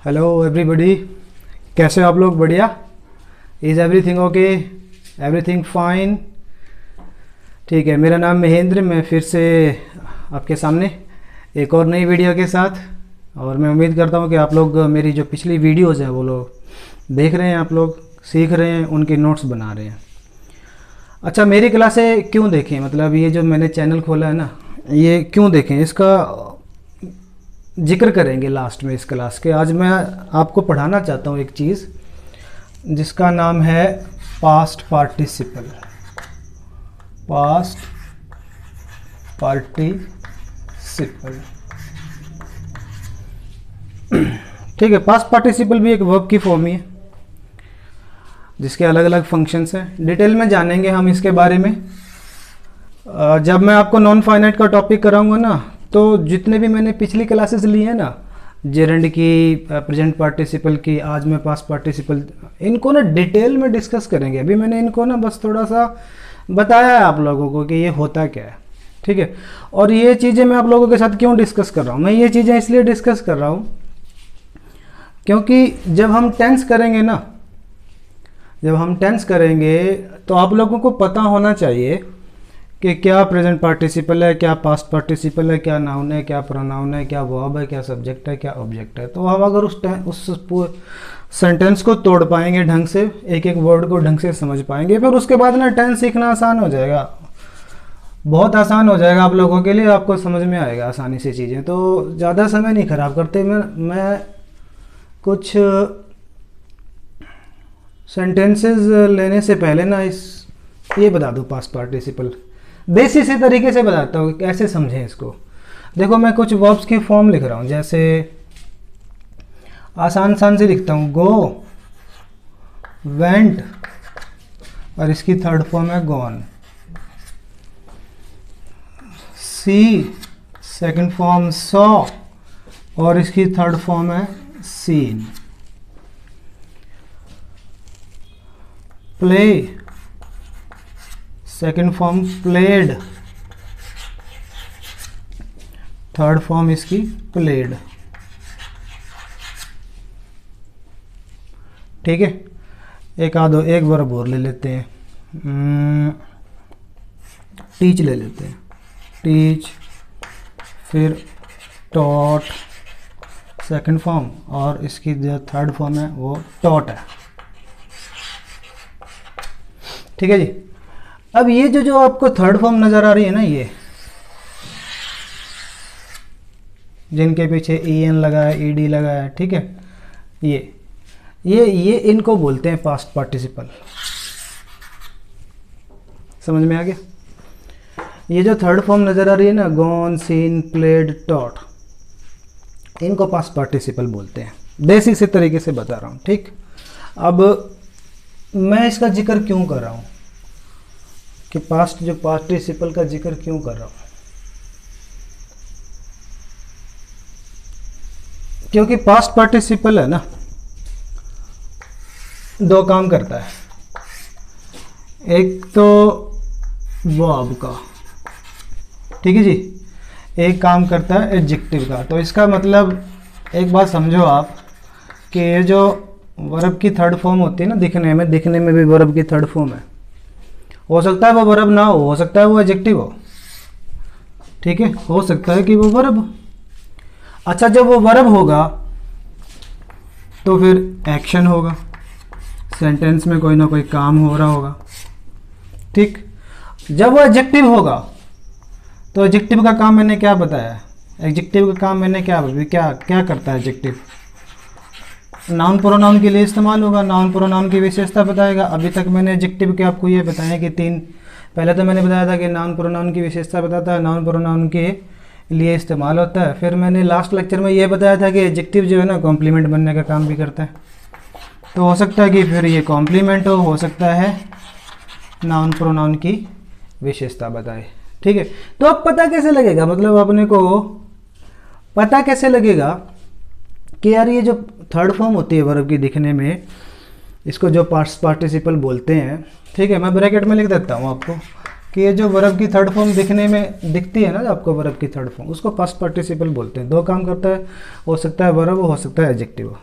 Hello everybody, कैसे हो आप लोग? बढ़िया? Is everything okay? Everything fine? ठीक है, मेरा नाम महेंद्र, मैं फिर से आपके सामने एक और नई वीडियो के साथ। और मैं उम्मीद करता हूँ कि आप लोग मेरी जो पिछली वीडियोज़ हैं वो लोग देख रहे हैं, आप लोग सीख रहे हैं, उनके नोट्स बना रहे हैं। अच्छा, मेरी क्लासें क्यों देखें? मतलब ये जो मैंने चैनल खोला है ना, ये क्यों देखें, इसका जिक्र करेंगे लास्ट में इस क्लास के। आज मैं आपको पढ़ाना चाहता हूँ एक चीज़ जिसका नाम है पास्ट पार्टिसिपल। पास्ट पार्टिसिपल, ठीक है। पास्ट पार्टिसिपल भी एक वर्ब की फॉर्म ही है जिसके अलग अलग फंक्शंस हैं। डिटेल में जानेंगे हम इसके बारे में जब मैं आपको नॉन फाइनाइट का टॉपिक कराऊंगा ना। तो जितने भी मैंने पिछली क्लासेस ली हैं ना, जेरेंड की, प्रेजेंट पार्टिसिपल की, आज मैं पास्ट पार्टिसिपल, इनको ना डिटेल में डिस्कस करेंगे। अभी मैंने इनको ना बस थोड़ा सा बताया है आप लोगों को कि ये होता क्या है, ठीक है। और ये चीज़ें मैं आप लोगों के साथ क्यों डिस्कस कर रहा हूँ? मैं ये चीज़ें इसलिए डिस्कस कर रहा हूँ क्योंकि जब हम टेंस करेंगे ना, जब हम टेंस करेंगे तो आप लोगों को पता होना चाहिए कि क्या प्रेजेंट पार्टिसिपल है, क्या पास्ट पार्टिसिपल है, क्या नाउन है, क्या प्रोनाउन है, क्या वर्ब है, क्या सब्जेक्ट है, क्या ऑब्जेक्ट है। तो हम अगर उस सेंटेंस को तोड़ पाएंगे ढंग से, एक एक वर्ड को ढंग से समझ पाएंगे, फिर उसके बाद ना टेंस सीखना आसान हो जाएगा, बहुत आसान हो जाएगा आप लोगों के लिए। आपको समझ में आएगा आसानी से चीज़ें। तो ज़्यादा समय नहीं ख़राब करते, मैं कुछ सेंटेंसेस लेने से पहले ना ये बता दूँ पास्ट पार्टिसिपल बेसिक से तरीके से बताता हूँ, कैसे समझें इसको। देखो, मैं कुछ वर्ब्स की फॉर्म लिख रहा हूँ, जैसे आसान से लिखता हूँ, गो, वेंट, और इसकी थर्ड फॉर्म है gone. See, second form saw, और इसकी थर्ड फॉर्म है seen. Play, second form played, third form इसकी प्लेड, ठीक है। एक वर्ब और ले लेते हैं, टीच ले लेते हैं, टीच, फिर टॉट सेकेंड फॉर्म, और इसकी जो थर्ड फॉर्म है वो टॉट है, ठीक है जी। अब ये जो आपको थर्ड फॉर्म नज़र आ रही है ना, ये जिनके पीछे en लगा है, ed लगा है, ठीक है, ये इनको बोलते हैं पास्ट पार्टिसिपल। समझ में आ गया? ये जो थर्ड फॉर्म नज़र आ रही है ना, गॉन, सीन, प्लेड, टॉट, इनको पास्ट पार्टिसिपल बोलते हैं। बेसिक से तरीके से बता रहा हूँ, ठीक। अब मैं इसका जिक्र क्यों कर रहा हूँ कि पास्ट जो पार्टिसिपल का जिक्र क्यों कर रहा हूँ? क्योंकि पास्ट पार्टिसिपल है ना, दो काम करता है। एक तो वर्ब का, ठीक है जी, एक काम करता है एडजेक्टिव का। तो इसका मतलब एक बात समझो आप कि ये जो वर्ब की थर्ड फॉर्म होती है ना, दिखने में भी वर्ब की थर्ड फॉर्म है। हो सकता है वो वर्ब ना हो सकता है वो एडजेक्टिव हो, ठीक है, हो सकता है कि वो वर्ब। अच्छा, जब वो वर्ब होगा तो फिर एक्शन होगा, सेंटेंस में कोई ना कोई काम हो रहा होगा, ठीक। जब वो एडजेक्टिव होगा तो एडजेक्टिव का काम मैंने क्या बताया? एडजेक्टिव का काम मैंने क्या करता है एडजेक्टिव? नाउन प्रोनाउन के लिए इस्तेमाल होगा, नाउन प्रोनाउन की विशेषता बताएगा। अभी तक मैंने एडजेक्टिव के आपको ये बताया कि पहले तो मैंने बताया था कि नाउन प्रोनाउन की विशेषता बताता है, नाउन प्रोनाउन के लिए इस्तेमाल होता है। फिर मैंने लास्ट लेक्चर में ये बताया था कि एडजेक्टिव जो है ना कॉम्प्लीमेंट बनने का काम भी करता है। तो हो सकता है कि फिर ये कॉम्प्लीमेंट हो सकता है नाउन प्रोनाउन की विशेषता बताए, ठीक है। तो अब पता कैसे लगेगा, मतलब अपने को पता कैसे लगेगा कि यार ये जो थर्ड फॉर्म होती है वर्ब की दिखने में, इसको जो पास्ट पार्टिसिपल बोलते हैं, ठीक है। मैं ब्रैकेट में लिख देता हूँ आपको कि ये जो वर्ब की थर्ड फॉर्म दिखने में दिखती है ना, आपको वर्ब की थर्ड फॉर्म, उसको पास्ट पार्टिसिपल बोलते हैं। दो काम करता है, हो सकता है वर्ब हो सकता है एडजेक्टिव।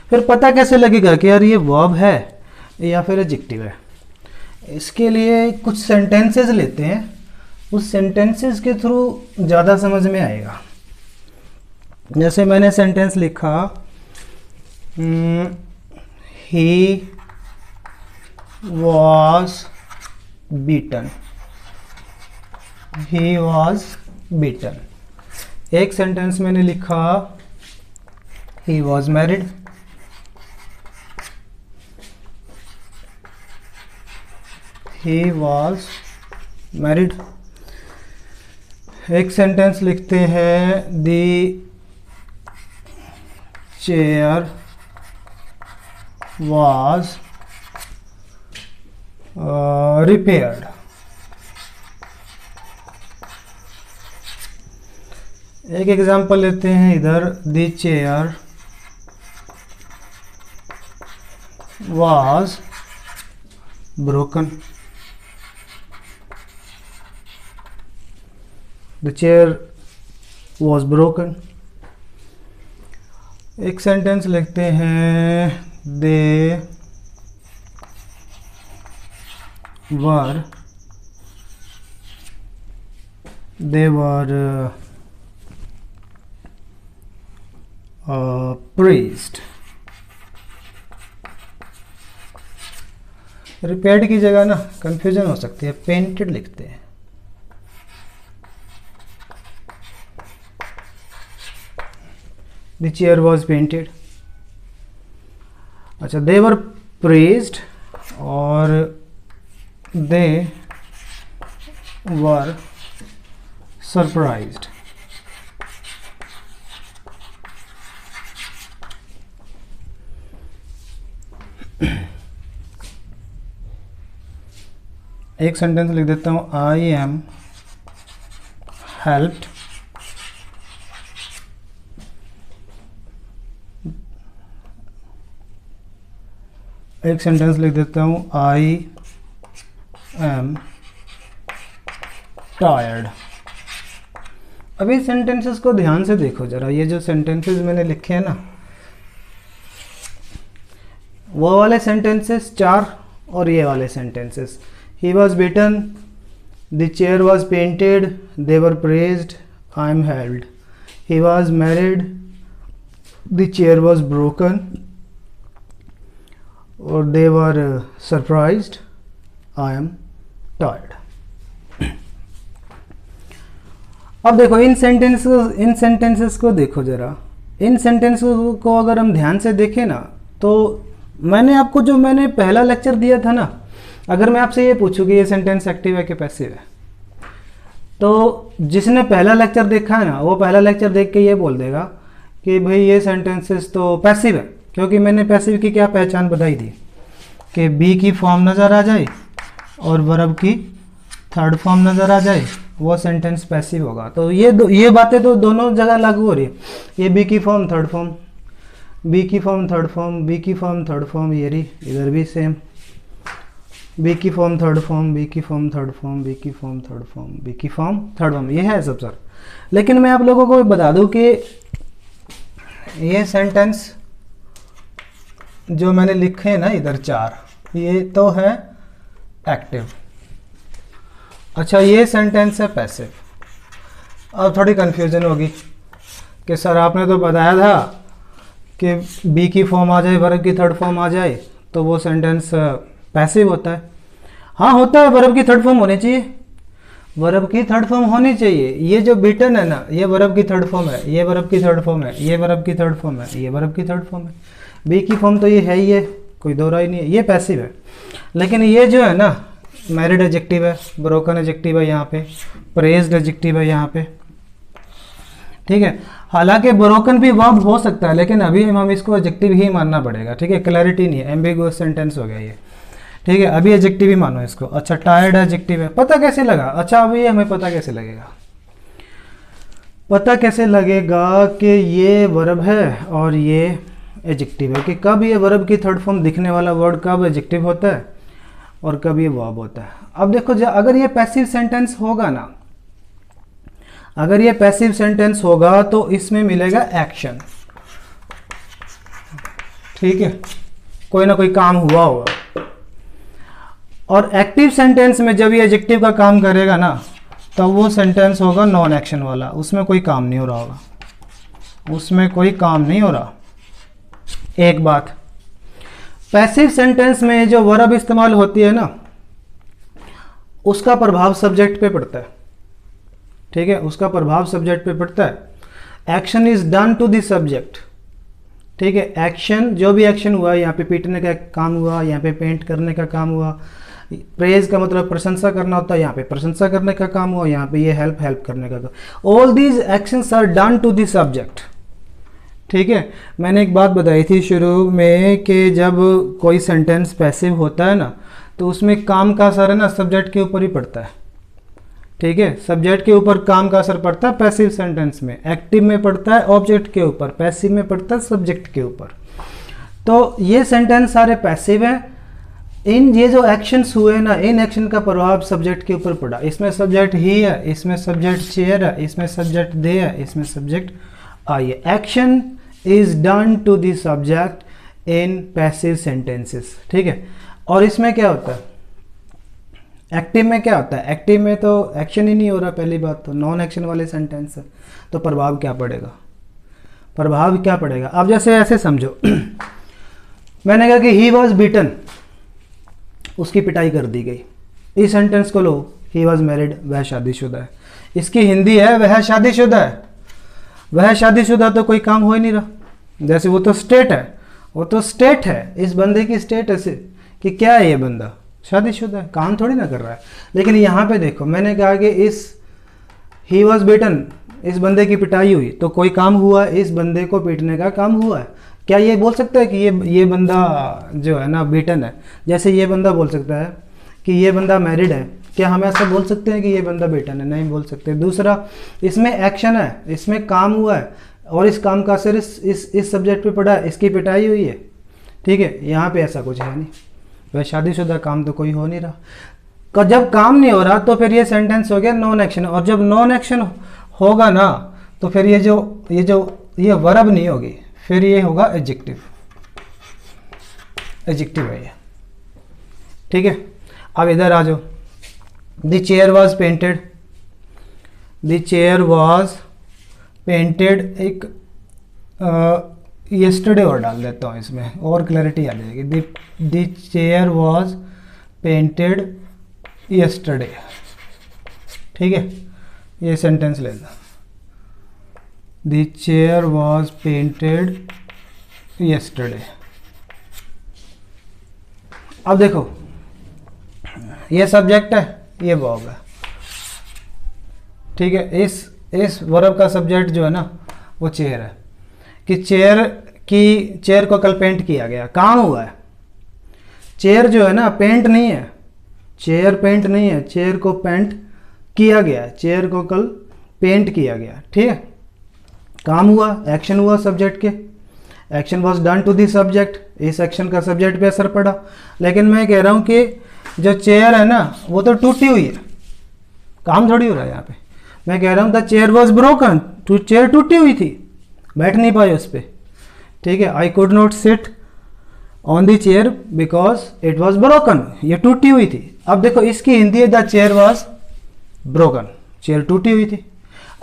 फिर पता कैसे लगेगा कि यार ये वर्ब है या फिर एडजेक्टिव है? इसके लिए कुछ सेंटेंसेस लेते हैं, उस सेंटेंसेस के थ्रू ज़्यादा समझ में आएगा। जैसे मैंने सेंटेंस लिखा, he was beaten, he was beaten. एक सेंटेंस मैंने लिखा, he was married, he was married. एक सेंटेंस लिखते हैं, द चेयर वॉज repaired। एक एग्जांपल लेते हैं इधर, the chair was broken, the chair was broken. एक सेंटेंस लिखते हैं, दे were praised। रिपेयर्ड की जगह ना कंफ्यूजन हो सकती है, पेंटेड लिखते हैं। The chair was painted. अच्छा, दे वर प्रेज्ड और दे वर सरप्राइज्ड। एक सेंटेंस लिख देता हूं, आई एम हेल्प्ड एक सेंटेंस लिख देता हूं, आई एम टायर्ड। अभी सेंटेंसेस को ध्यान से देखो जरा, ये जो सेंटेंसेस मैंने लिखे हैं ना, वो वाले सेंटेंसेस 4 और ये वाले sentences, he was beaten, the chair was painted, they were praised, I am held, he was married, the chair was broken और दे वर सरप्राइज्ड, आई एम टायर्ड। अब देखो इन सेंटेंसेस को देखो जरा, इन सेंटेंसेस को अगर हम ध्यान से देखें ना, तो मैंने आपको जो मैंने पहला लेक्चर दिया था ना, अगर मैं आपसे ये पूछूं कि ये सेंटेंस एक्टिव है कि पैसिव है, तो जिसने पहला लेक्चर देखा है ना, वो पहला लेक्चर देख के ये बोल देगा कि भाई ये सेंटेंसेस तो पैसिव है, क्योंकि मैंने पैसिव की क्या पहचान बताई थी कि बी की फॉर्म नज़र आ जाए और वर्ब की थर्ड फॉर्म नज़र आ जाए, वो सेंटेंस पैसिव होगा। तो ये बातें तो दोनों जगह लागू हो रही है। ये बी की फॉर्म थर्ड फॉर्म, बी की फॉर्म थर्ड फॉर्म, बी की फॉर्म थर्ड फॉर्म, ये रही, इधर भी सेम, बी की फॉर्म थर्ड फॉर्म, बी की फॉर्म थर्ड फॉर्म, बी की फॉर्म थर्ड फॉर्म, बी की फॉर्म थर्ड फॉर्म, ये है सब सर। लेकिन मैं आप लोगों को बता दूं कि ये सेंटेंस जो मैंने लिखे हैं ना इधर 4, ये तो है एक्टिव। अच्छा, ये सेंटेंस है पैसिव। अब थोड़ी कन्फ्यूजन होगी कि सर आपने तो बताया था कि बी की फॉर्म आ जाए, वर्ब की थर्ड फॉर्म आ जाए तो वो सेंटेंस पैसिव होता है। हाँ होता है, वर्ब की थर्ड फॉर्म होनी चाहिए, वर्ब की थर्ड फॉर्म होनी चाहिए। ये जो बीटन है ना, ये वर्ब की थर्ड फॉर्म है, ये वर्ब की थर्ड फॉर्म है, ये वर्ब की थर्ड फॉर्म है, ये वर्ब की थर्ड फॉर्म है। बी की फॉर्म तो ये है ही है, कोई दो राय नहीं है, ये पैसिव है। लेकिन ये जो है ना, मैरिड एडजेक्टिव है, ब्रोकन एडजेक्टिव है यहाँ पे, प्रेज्ड एडजेक्टिव है यहाँ पे, ठीक है। हालांकि ब्रोकन भी वर्ब हो सकता है, लेकिन अभी हम इसको एडजेक्टिव ही मानना पड़ेगा, ठीक है। क्लैरिटी नहीं है, एम्बिगुअस सेंटेंस हो गया ये, ठीक है। अभी एडजेक्टिव ही मानो इसको। अच्छा, टायर्ड एडजेक्टिव है, पता कैसे लगा? अच्छा, अभी हमें पता कैसे लगेगा? पता कैसे लगेगा कि ये वर्ब है और ये एडजेक्टिव है, कि कब ये वर्ब की थर्ड फॉर्म दिखने वाला वर्ड कब एडजेक्टिव होता है और कब ये वर्ब होता है। अब देखो, अगर ये पैसिव सेंटेंस होगा ना, अगर ये पैसिव सेंटेंस होगा तो इसमें मिलेगा एक्शन, ठीक है, कोई ना कोई काम हुआ होगा। और एक्टिव सेंटेंस में जब ये एडजेक्टिव का काम करेगा ना, तब वो सेंटेंस होगा नॉन एक्शन वाला, उसमें कोई काम नहीं हो रहा होगा, उसमें कोई काम नहीं हो रहा। एक बात, पैसिव सेंटेंस में जो वर्ब इस्तेमाल होती है ना, उसका प्रभाव सब्जेक्ट पे पड़ता है। ठीक है, उसका प्रभाव सब्जेक्ट पे पड़ता है। Action is done to the subject. ठीक है, एक्शन, जो भी एक्शन हुआ, यहाँ पे पीटने का काम हुआ, यहाँ पे पेंट करने का काम हुआ, प्रेज का मतलब प्रशंसा करना होता है, यहाँ पे प्रशंसा करने का काम हुआ, यहाँ पे ये हेल्प करने का काम। All these actions are done to the subject. ठीक है, मैंने एक बात बताई थी शुरू में कि जब कोई सेंटेंस पैसिव होता है ना, तो उसमें काम का असर है ना सब्जेक्ट के ऊपर ही पड़ता है। ठीक है, सब्जेक्ट के ऊपर काम का असर पड़ता है पैसिव सेंटेंस में। एक्टिव में पड़ता है ऑब्जेक्ट के ऊपर, पैसिव में पड़ता है सब्जेक्ट के ऊपर। तो ये सेंटेंस सारे पैसिव हैं। इन ये जो एक्शंस हुए ना, इन एक्शन का प्रभाव सब्जेक्ट के ऊपर पड़ा। इसमें सब्जेक्ट ही है, इसमें सब्जेक्ट चेयर है, इसमें सब्जेक्ट दे है, इसमें सब्जेक्ट आई है। Action is done to the subject in passive sentences. ठीक है, और इसमें क्या होता है, एक्टिव में क्या होता है, एक्टिव में तो एक्शन ही नहीं हो रहा। पहली बात तो नॉन एक्शन वाले सेंटेंस है, तो प्रभाव क्या पड़ेगा, प्रभाव क्या पड़ेगा। अब जैसे ऐसे समझो मैंने कहा कि ही वॉज बीटन, उसकी पिटाई कर दी गई। इस सेंटेंस को लो, ही वॉज मैरिड, वह शादीशुदा है। इसकी हिंदी है वह शादीशुदा है। वह शादीशुदा तो कोई काम हो ही नहीं रहा, जैसे वो तो स्टेट है, वो तो स्टेट है, इस बंदे की स्टेटस है कि क्या है, ये बंदा शादीशुदा है, काम थोड़ी ना कर रहा है। लेकिन यहाँ पे देखो, मैंने कहा कि इस ही वॉज बीटन, इस बंदे की पिटाई हुई, तो कोई काम हुआ, इस बंदे को पीटने का काम हुआ है। क्या ये बोल सकता है कि ये बंदा जो है ना बीटन है? जैसे ये बंदा बोल सकता है कि ये बंदा मैरिड है, क्या हम ऐसा बोल सकते हैं कि ये बंदा बीटन है? नहीं बोल सकते। दूसरा, इसमें एक्शन है, इसमें काम हुआ है, और इस काम का असर इस सब्जेक्ट पे पड़ा है, इसकी पिटाई हुई है। ठीक है, यहाँ पे ऐसा कुछ है नहीं, वह शादीशुदा, काम तो कोई हो नहीं रहा। जब काम नहीं हो रहा तो फिर ये सेंटेंस हो गया नॉन एक्शन। और जब नॉन एक्शन होगा ना, तो फिर ये वर्ब नहीं होगी, फिर ये होगा एडजेक्टिव। एडजेक्टिव है ये। ठीक है, अब इधर आ जाओ। The chair was painted, the chair was painted, एक यस्टरडे और डाल देता हूँ इसमें, और क्लैरिटी आ जाएगी। The chair was painted yesterday. ठीक है, ये सेंटेंस लेना, the chair was painted yesterday. अब देखो, ये सब्जेक्ट है, ये वर्ब है। ठीक है, इस वर्ब का सब्जेक्ट जो है ना, वो चेयर है, कि चेयर को कल पेंट किया गया, काम हुआ है। चेयर जो है ना पेंट नहीं है, चेयर पेंट नहीं है, चेयर को पेंट किया गया है, चेयर को कल पेंट किया गया। ठीक है, काम हुआ, एक्शन हुआ सब्जेक्ट के, action was done to the subject, इस एक्शन का सब्जेक्ट पे असर पड़ा। लेकिन मैं कह रहा हूँ कि जो चेयर है ना, वो तो टूटी हुई है, काम थोड़ी हो रहा है यहाँ पे। मैं कह रहा हूँ the chair was broken, chair टूटी हुई थी, बैठ नहीं पाए उस पर। ठीक है, I could not sit on the chair because it was broken, ये टूटी हुई थी। अब देखो, इसकी हिंदी है the chair was broken, chair टूटी हुई थी।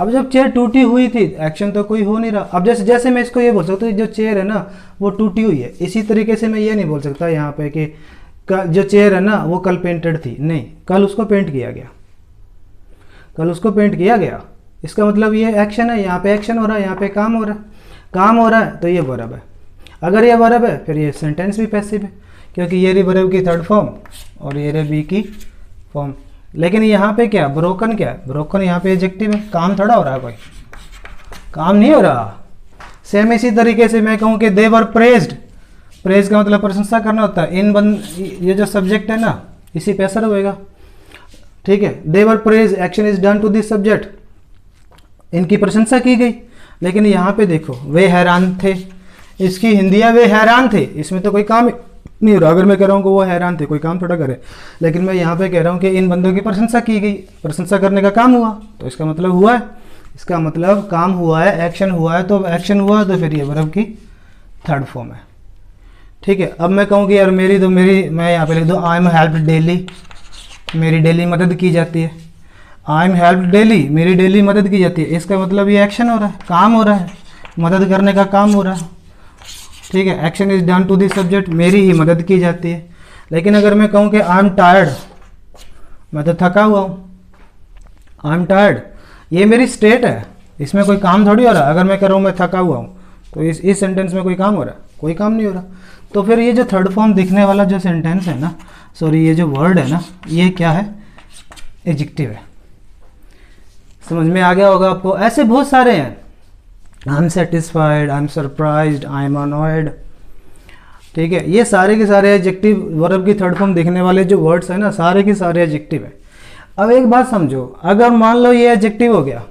अब जब चेयर टूटी हुई थी, एक्शन तो कोई हो नहीं रहा। अब जैसे मैं इसको ये बोल सकता हूँ, जो चेयर है ना वो टूटी हुई है, इसी तरीके से मैं ये नहीं बोल सकता यहाँ पे कि जो चेयर है ना वो कल पेंटेड थी। नहीं, कल उसको पेंट किया गया, कल उसको पेंट किया गया। इसका मतलब ये एक्शन है, यहाँ पे एक्शन हो रहा है, यहाँ पे काम हो रहा है। काम हो रहा है तो ये वर्ब है। अगर ये वर्ब है फिर ये सेंटेंस भी पैसिव है, क्योंकि ये रही वर्ब की थर्ड फॉर्म और ये रही बी की फॉर्म। लेकिन यहाँ पे क्या, ब्रोकन क्या है, ब्रोकन यहाँ पे एडजेक्टिव है, काम थोड़ा हो रहा है, कोई काम नहीं हो रहा। सेम इसी तरीके से मैं कहूँ कि दे वर प्रेज्ड, प्रेज का मतलब प्रशंसा करना होता है। ये जो सब्जेक्ट है ना, इसी पे असर होएगा। ठीक है, they were praise, action is done to this subject, इनकी प्रशंसा की गई। लेकिन यहाँ पे देखो, वे हैरान थे, इसकी हिंदी है वे हैरान थे, इसमें तो कोई काम नहीं हो रहा। अगर मैं कह रहा हूँ कि वो हैरान थे, कोई काम थोड़ा करे। लेकिन मैं यहाँ पे कह रहा हूँ कि इन बंदों की प्रशंसा की गई, प्रशंसा करने का काम हुआ, तो इसका मतलब हुआ है, इसका मतलब काम हुआ है, एक्शन हुआ है। तो एक्शन हुआ तो फिर ये वर्ब की थर्ड फॉर्म है। ठीक है, अब मैं कहूँ कि यार मैं यहाँ पे लिख दूँ आई एम हेल्प्ड डेली, मेरी डेली मदद की जाती है। आई एम हेल्प्ड डेली, मेरी डेली मदद की जाती है, इसका मतलब ये एक्शन हो रहा है, काम हो रहा है, मदद करने का काम हो रहा है। ठीक है, action is done to the subject, मेरी ही मदद की जाती है। लेकिन अगर मैं कहूँ कि आई एम टायर्ड, मैं तो थका हुआ हूँ, आई एम टायर्ड, ये मेरी स्टेट है, इसमें कोई काम थोड़ी हो रहा है। अगर मैं कह रहा हूँ मैं थका हुआ हूँ, तो इस सेंटेंस में कोई काम हो रहा है? कोई काम नहीं हो रहा। तो फिर ये जो थर्ड फॉर्म दिखने वाला जो सेंटेंस है ना, सॉरी ये जो वर्ड है ना, ये क्या है? एडजेक्टिव है। समझ में आ गया होगा आपको? ऐसे बहुत सारे हैं, I am satisfied, I am surprised, I am annoyed. ठीक है, ये सारे के सारे एडजेक्टिव, वर्ब की थर्ड फॉर्म दिखने वाले जो वर्ड्स है ना, सारे के सारे एडजेक्टिव है। अब एक बात समझो, अगर मान लो ये एडजेक्टिव हो गया,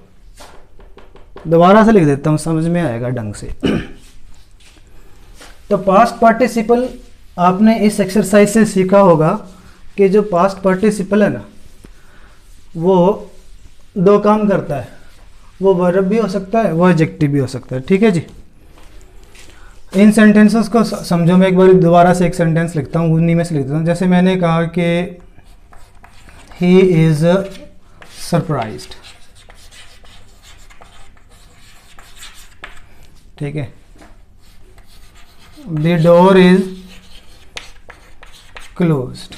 दोबारा से लिख देता हूँ, समझ में आएगा ढंग से। तो पास्ट पार्टिसिपल आपने इस एक्सरसाइज से सीखा होगा कि जो पास्ट पार्टिसिपल है ना, वो दो काम करता है, वो वर्ब भी हो सकता है, वो एडजेक्टिव भी हो सकता है। ठीक है जी, इन सेंटेंसेस को समझो। मैं एक बार दोबारा से एक सेंटेंस लिखता हूँ, उन्हीं में से लिखता हूँ। जैसे मैंने कहा कि ही इज सरप्राइज्ड, ठीक है, द डोर इज क्लोज्ड,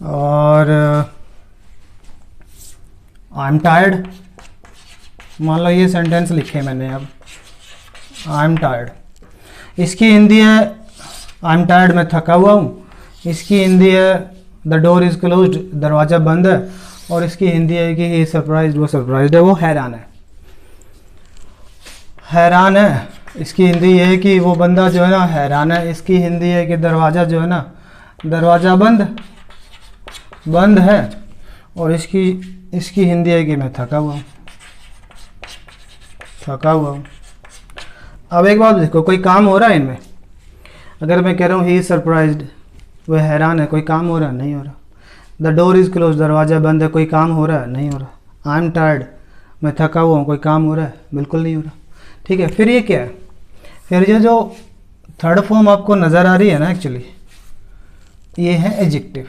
और आई एम टायर्ड, मान लो ये सेंटेंस लिखे मैंने। अब आई एम टायर्ड, इसकी हिंदी है आई एम टायर्ड, मैं थका हुआ हूँ। इसकी हिंदी है द डोर इज क्लोज्ड, दरवाज़ा बंद है। और इसकी हिंदी है कि ही सरप्राइज्ड, वो सरप्राइज्ड है, वो हैरान है, हैरान है। इसकी हिंदी ये है कि वो बंदा जो है ना हैरान है। इसकी हिंदी है कि दरवाज़ा जो है ना, दरवाज़ा बंद है। और इसकी हिंदी है कि मैं थका हुआ हूँ। अब एक बात देखो, कोई काम हो रहा है इनमें? अगर मैं कह रहा हूँ ही इज सरप्राइज्ड, वह हैरान है, कोई काम हो रहा है? नहीं हो रहा। द डोर इज़ क्लोज, दरवाज़ा बंद है, कोई काम हो रहा है? नहीं हो रहा। आई एम टायर्ड, मैं थका हुआ हूँ, कोई काम हो रहा है? बिल्कुल नहीं हो रहा। ठीक है, फिर ये क्या है? फिर ये जो थर्ड फॉर्म आपको नज़र आ रही है ना, एक्चुअली ये है एडजेक्टिव।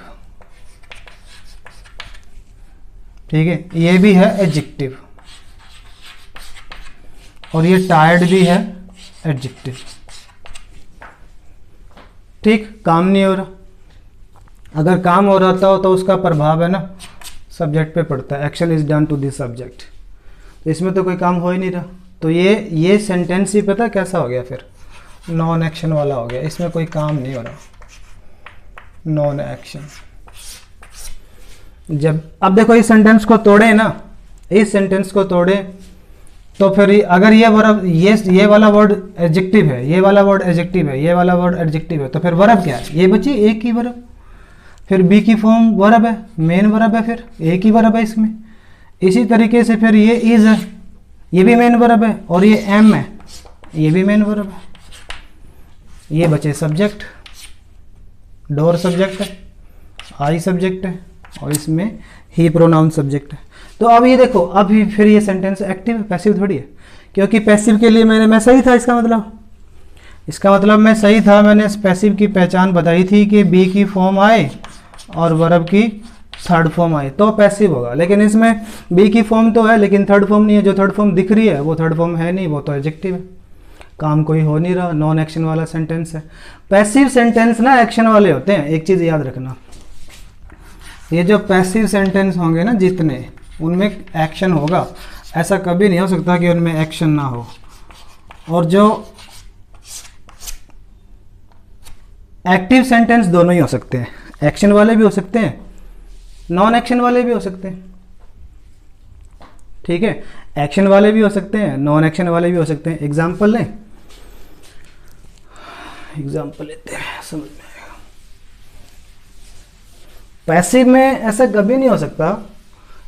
ठीक है, ये भी है एडजेक्टिव, और ये टायर्ड भी है एडजेक्टिव। ठीक, काम नहीं हो रहा। अगर काम हो रहा था तो उसका प्रभाव है ना सब्जेक्ट पे पड़ता है, action is done to this subject. तो इसमें तो कोई काम हो ही नहीं रहा। तो ये सेंटेंस ही पता कैसा हो गया? फिर नॉन एक्शन वाला हो गया, इसमें कोई काम नहीं हो रहा, नॉन एक्शन। जब अब देखो इस सेंटेंस को तोड़े ना, इस सेंटेंस को तोड़े तो फिर अगर ये वर्ब, ये वाला वर्ड एडजेक्टिव है, ये वाला वर्ड एडजेक्टिव है, ये वाला वर्ड एडजेक्टिव है, तो फिर वर्ब क्या है? ये बची एक ही वर्ब। फिर बी की फॉर्म वर्ब है, मेन वर्ब है, फिर एक ही वर्ब है इसमें। इसी तरीके से फिर ये इज है, ये भी मेन वर्ब है, और ये एम है, ये भी मेन वर्ब है। ये बचे सब्जेक्ट, डोर सब्जेक्ट है, आई सब्जेक्ट है, और इसमें ही प्रोनाउन सब्जेक्ट है। तो अब ये देखो, अभी फिर ये सेंटेंस एक्टिव है, पैसिव थोड़ी है। क्योंकि पैसिव के लिए मैं सही था, इसका मतलब मैं सही था। मैंने पैसिव की पहचान बताई थी कि बी की फॉर्म आए और वर्ब की थर्ड फॉर्म आए तो पैसिव होगा। लेकिन इसमें बी की फॉर्म तो है लेकिन थर्ड फॉर्म नहीं है। जो थर्ड फॉर्म दिख रही है वो थर्ड फॉर्म है नहीं, वो तो एडजेक्टिव है, काम कोई हो नहीं रहा, नॉन एक्शन वाला सेंटेंस है। पैसिव सेंटेंस ना एक्शन वाले होते हैं, एक चीज़ याद रखना, ये जो पैसिव सेंटेंस होंगे ना जितने, उनमें एक्शन होगा। ऐसा कभी नहीं हो सकता कि उनमें एक्शन ना हो। और जो एक्टिव सेंटेंस दोनों ही हो सकते हैं, एक्शन वाले भी हो सकते हैं, नॉन एक्शन वाले भी हो सकते हैं। ठीक है, एक्शन वाले भी हो सकते हैं, नॉन एक्शन वाले भी हो सकते हैं। एग्जाम्पल लें, एग्जाम्पल लेते हैं, समझ में आएगा। पैसिव में ऐसा कभी नहीं हो सकता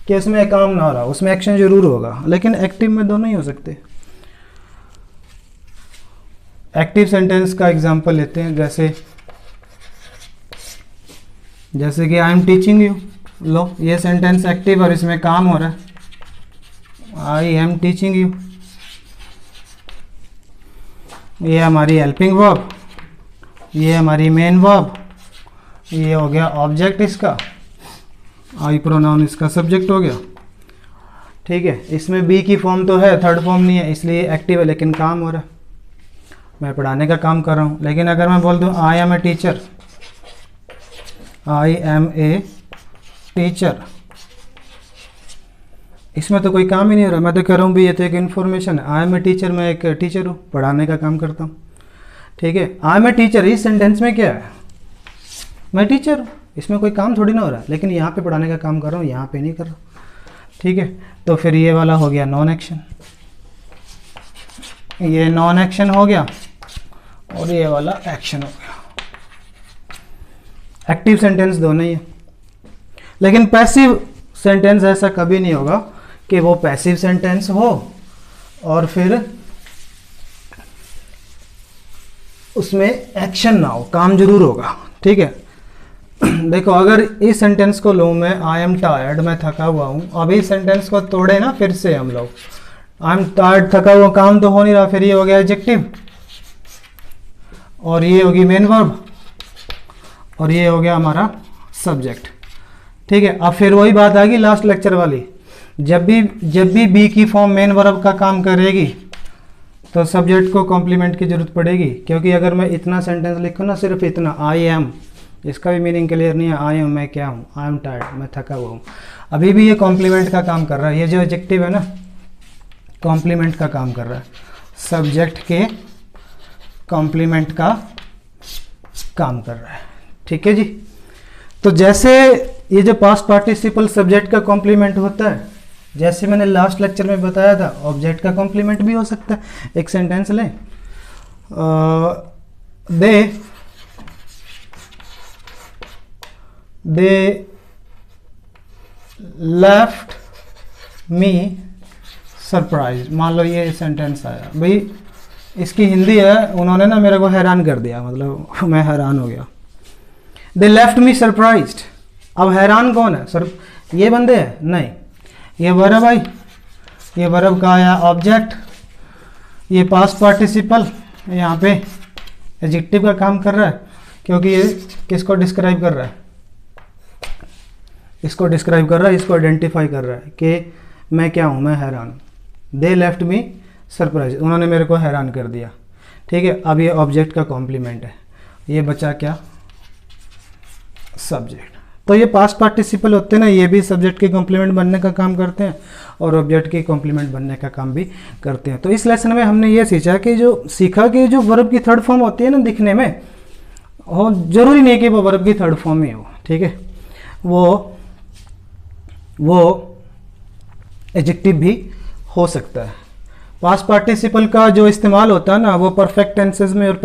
कि उसमें काम ना हो रहा, उसमें एक्शन जरूर होगा, लेकिन एक्टिव में दोनों ही हो सकते। एक्टिव सेंटेंस का एग्जांपल लेते हैं, जैसे कि आई एम टीचिंग यू। लो, ये सेंटेंस एक्टिव और इसमें काम हो रहा है, आई एम टीचिंग यू। ये हमारी हेल्पिंग वर्ब, ये हमारी मेन वर्ब, ये हो गया ऑब्जेक्ट इसका, आई प्रोनाउन इसका सब्जेक्ट हो गया। ठीक है, इसमें बी की फॉर्म तो है, थर्ड फॉर्म नहीं है, इसलिए एक्टिव है, लेकिन काम हो रहा है, मैं पढ़ाने का काम कर रहा हूँ। लेकिन अगर मैं बोल दूँ I am a teacher, I am a teacher, इसमें तो कोई काम ही नहीं हो रहा, मैं तो कह रहा हूँ भी ये तो एक इन्फॉर्मेशन है। आई एम ए टीचर, मैं एक टीचर हूँ, पढ़ाने का काम करता हूँ। ठीक है, आई एम ए टीचर, इस सेंटेंस में क्या है, मैं टीचर हूँ, इसमें कोई काम थोड़ी ना हो रहा है, लेकिन यहाँ पे पढ़ाने का काम कर रहा हूँ, यहाँ पे नहीं कर रहा। ठीक है, तो फिर ये वाला हो गया नॉन एक्शन, ये नॉन एक्शन हो गया, और ये वाला एक्शन हो गया। एक्टिव सेंटेंस दोनों ही है, लेकिन पैसिव सेंटेंस ऐसा कभी नहीं होगा कि वो पैसिव सेंटेंस हो और फिर उसमें एक्शन ना हो, काम जरूर होगा। ठीक है, देखो अगर इस सेंटेंस को लूँ मैं, आई एम टायर्ड, मैं थका हुआ हूँ, अब इस सेंटेंस को तोड़े ना फिर से हम लोग, आई एम टायर्ड, थका हुआ, काम तो हो नहीं रहा, फिर ये हो गया एडजेक्टिव, और ये होगी मेन वर्ब, और ये हो गया हमारा सब्जेक्ट। ठीक है, अब फिर वही बात आ गई लास्ट लेक्चर वाली, जब भी बी की फॉर्म मेन वर्ब का काम करेगी तो सब्जेक्ट को कॉम्प्लीमेंट की जरूरत पड़ेगी, क्योंकि अगर मैं इतना सेंटेंस लिखूँ ना, सिर्फ इतना आई एम, इसका भी मीनिंग क्लियर नहीं है, आई एम मैं क्या हूँ, आई एम टायर्ड मैं थका हुआ हूँ, अभी भी ये कॉम्प्लीमेंट का काम कर रहा है, ये जो एडजेक्टिव है ना कॉम्प्लीमेंट का काम कर रहा है, सब्जेक्ट के कॉम्प्लीमेंट का काम कर रहा है। ठीक है जी, तो जैसे ये जो पास्ट पार्टिसिपल सब्जेक्ट का कॉम्प्लीमेंट होता है, जैसे मैंने लास्ट लेक्चर में बताया था, ऑब्जेक्ट का कॉम्प्लीमेंट भी हो सकता है। एक सेंटेंस लें, दे लेफ्ट मी सरप्राइज, मान लो ये सेंटेंस आया भाई, इसकी हिंदी है, उन्होंने ना मेरे को हैरान कर दिया, मतलब मैं हैरान हो गया। दे लेफ्ट मी सरप्राइज्ड, अब हैरान कौन है, सर ये बंदे हैं, नहीं, ये वर्ब आई, ये वर्ब का आया ऑब्जेक्ट, ये पास्ट पार्टिसिपल यहाँ पे एडजेक्टिव का काम कर रहा है, क्योंकि ये किसको डिस्क्राइब कर रहा है, इसको डिस्क्राइब कर रहा है, इसको आइडेंटिफाई कर रहा है कि मैं क्या हूँ, मैं हैरान। दे लेफ्ट मी सरप्राइज, उन्होंने मेरे को हैरान कर दिया। ठीक है, अब ये ऑब्जेक्ट का कॉम्प्लीमेंट है, ये बचा क्या, सब्जेक्ट। तो ये पास्ट पार्टिसिपल होते हैं ना, ये भी सब्जेक्ट के कॉम्प्लीमेंट बनने का काम करते हैं और ऑब्जेक्ट के कॉम्प्लीमेंट बनने का काम भी करते हैं। तो इस लेसन में हमने ये सीखा कि जो वर्ब की थर्ड फॉर्म होती है ना दिखने में, वो जरूरी नहीं कि वो वर्ब की थर्ड फॉर्म ही हो। ठीक है, वो एडजेक्टिव भी हो सकता है। पास्ट पार्टिसिपल का जो इस्तेमाल होता है ना, वो परफेक्ट टेंसेज में और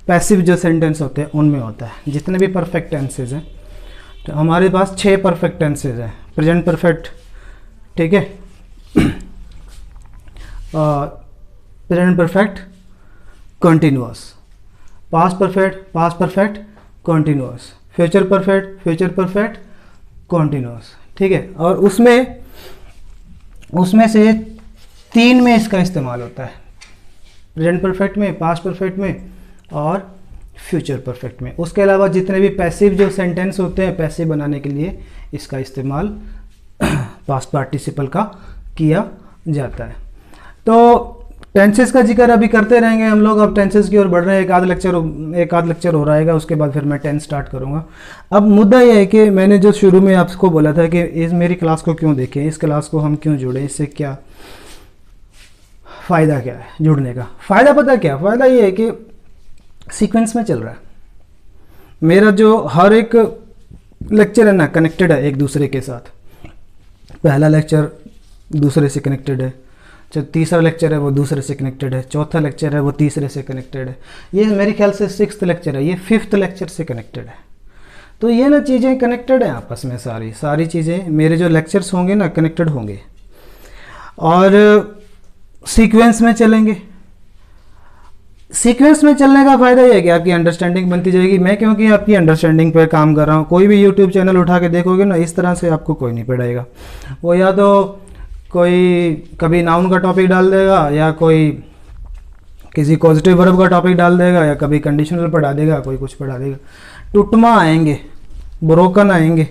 पैसिव जो सेंटेंस होते हैं उनमें होता है। जितने भी परफेक्ट टेंसेज हैं, तो हमारे पास 6 परफेक्ट टेंसेज हैं। प्रेजेंट परफेक्ट, ठीक है, present perfect continuous, past perfect continuous, future perfect continuous. ठीक है, और उसमें से 3 में इसका इस्तेमाल होता है, प्रेजेंट परफेक्ट में, पास्ट परफेक्ट में और फ्यूचर परफेक्ट में। उसके अलावा जितने भी पैसिव जो सेंटेंस होते हैं, पैसिव बनाने के लिए इसका इस्तेमाल पास्ट पार्टिसिपल का किया जाता है। तो टेंसेस का जिक्र अभी करते रहेंगे हम लोग। अब टेंसेस की ओर बढ़ रहे हैं, एक आध लेक्चर हो रहेगा, उसके बाद फिर मैं टेंस स्टार्ट करूंगा। अब मुद्दा यह है कि मैंने जो शुरू में आपको बोला था कि इस मेरी क्लास को क्यों देखें, इस क्लास को हम क्यों जुड़ें, इससे क्या फ़ायदा क्या है जुड़ने का। फ़ायदा पता क्या, फ़ायदा ये है कि सीक्वेंस में चल रहा है मेरा, जो हर एक लेक्चर है ना कनेक्टेड है एक दूसरे के साथ। पहला लेक्चर दूसरे से कनेक्टेड है, जो तीसरा लेक्चर है वो दूसरे से कनेक्टेड है, चौथा लेक्चर है वो तीसरे से कनेक्टेड है, ये मेरे ख्याल से 6th लेक्चर है, ये 5th लेक्चर से कनेक्टेड है। तो ये ना चीज़ें कनेक्टेड हैं आपस में, सारी चीज़ें मेरे जो लेक्चर्स होंगे ना कनेक्टेड होंगे और सीक्वेंस में चलेंगे। सीक्वेंस में चलने का फ़ायदा ये है कि आपकी अंडरस्टैंडिंग बनती जाएगी। मैं क्योंकि आपकी अंडरस्टैंडिंग पर काम कर रहा हूँ, कोई भी यूट्यूब चैनल उठा के देखोगे ना, इस तरह से आपको कोई नहीं पढ़ाएगा। वो या तो कोई कभी नाउन का टॉपिक डाल देगा, या कोई किसी पॉजिटिव वर्ब का टॉपिक डाल देगा या कभी कंडीशनल पढ़ा देगा, कोई कुछ पढ़ा देगा। टुटमा आएंगे, ब्रोकन आएंगे,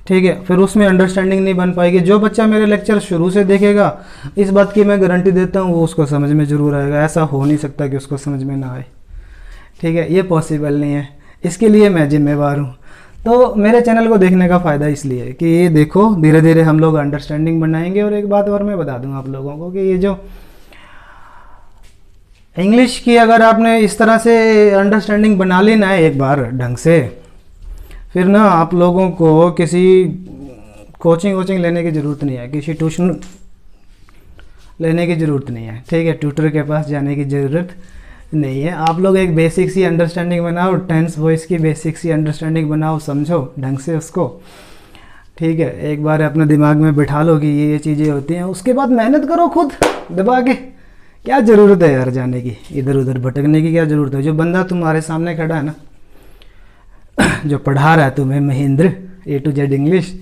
ठीक है, फिर उसमें अंडरस्टैंडिंग नहीं बन पाएगी। जो बच्चा मेरे लेक्चर शुरू से देखेगा, इस बात की मैं गारंटी देता हूँ वो उसको समझ में ज़रूर आएगा। ऐसा हो नहीं सकता कि उसको समझ में ना आए, ठीक है, ये पॉसिबल नहीं है। इसके लिए मैं जिम्मेवार हूँ। तो मेरे चैनल को देखने का फ़ायदा इसलिए है कि ये देखो धीरे धीरे हम लोग अंडरस्टैंडिंग बनाएंगे। और एक बात और मैं बता दूँ आप लोगों को कि ये जो इंग्लिश की अगर आपने इस तरह से अंडरस्टैंडिंग बना ली ना एक बार ढंग से, फिर ना आप लोगों को किसी कोचिंग लेने की ज़रूरत नहीं है, किसी ट्यूशन लेने की ज़रूरत नहीं है, ठीक है, ट्यूटर के पास जाने की ज़रूरत नहीं है। आप लोग एक बेसिक सी अंडरस्टैंडिंग बनाओ, टेंस वॉइस की बेसिक सी अंडरस्टैंडिंग बनाओ, समझो ढंग से उसको, ठीक है। एक बार अपने दिमाग में बिठा लो कि ये चीज़ें होती हैं, उसके बाद मेहनत करो खुद दबा के। क्या ज़रूरत है यार जाने की, इधर उधर भटकने की क्या ज़रूरत है। जो बंदा तुम्हारे सामने खड़ा है ना, जो पढ़ा रहा है तुम्हें, Mahendra A to Z English,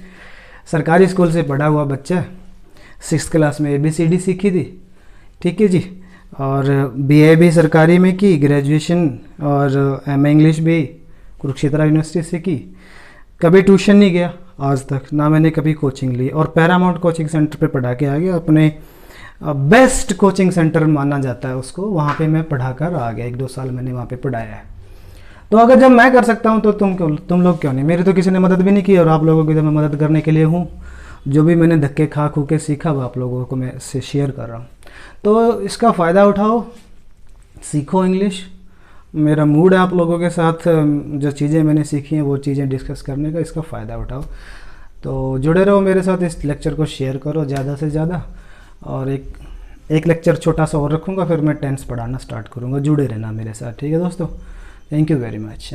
सरकारी स्कूल से पढ़ा हुआ बच्चा, 6th क्लास में ABCD सीखी थी, ठीक है जी, और BA भी सरकारी में की, ग्रेजुएशन और MA इंग्लिश भी कुरुक्षेत्र यूनिवर्सिटी से की। कभी ट्यूशन नहीं गया आज तक, ना मैंने कभी कोचिंग ली, और पैरामाउंट कोचिंग सेंटर पे पढ़ा के आ गया। अपने बेस्ट कोचिंग सेंटर माना जाता है उसको, वहाँ पे मैं पढ़ा कर आ गया। 1-2 साल मैंने वहाँ पे पढ़ाया है। तो अगर जब मैं कर सकता हूँ तो तुम लोग क्यों नहीं। मेरी तो किसी ने मदद भी नहीं की, और आप लोगों की तो मैं मदद करने के लिए हूँ। जो भी मैंने धक्के खा खू के सीखा वो आप लोगों को मैं से शेयर कर रहा हूँ। तो इसका फ़ायदा उठाओ, सीखो इंग्लिश। मेरा मूड है आप लोगों के साथ जो चीज़ें मैंने सीखी हैं वो चीज़ें डिस्कस करने का, इसका फ़ायदा उठाओ। तो जुड़े रहो मेरे साथ, इस लेक्चर को शेयर करो ज़्यादा से ज़्यादा। और एक लेक्चर छोटा सा और रखूँगा, फिर मैं टेंस पढ़ाना स्टार्ट करूँगा। जुड़े रहना मेरे साथ, ठीक है दोस्तों। Thank you very much.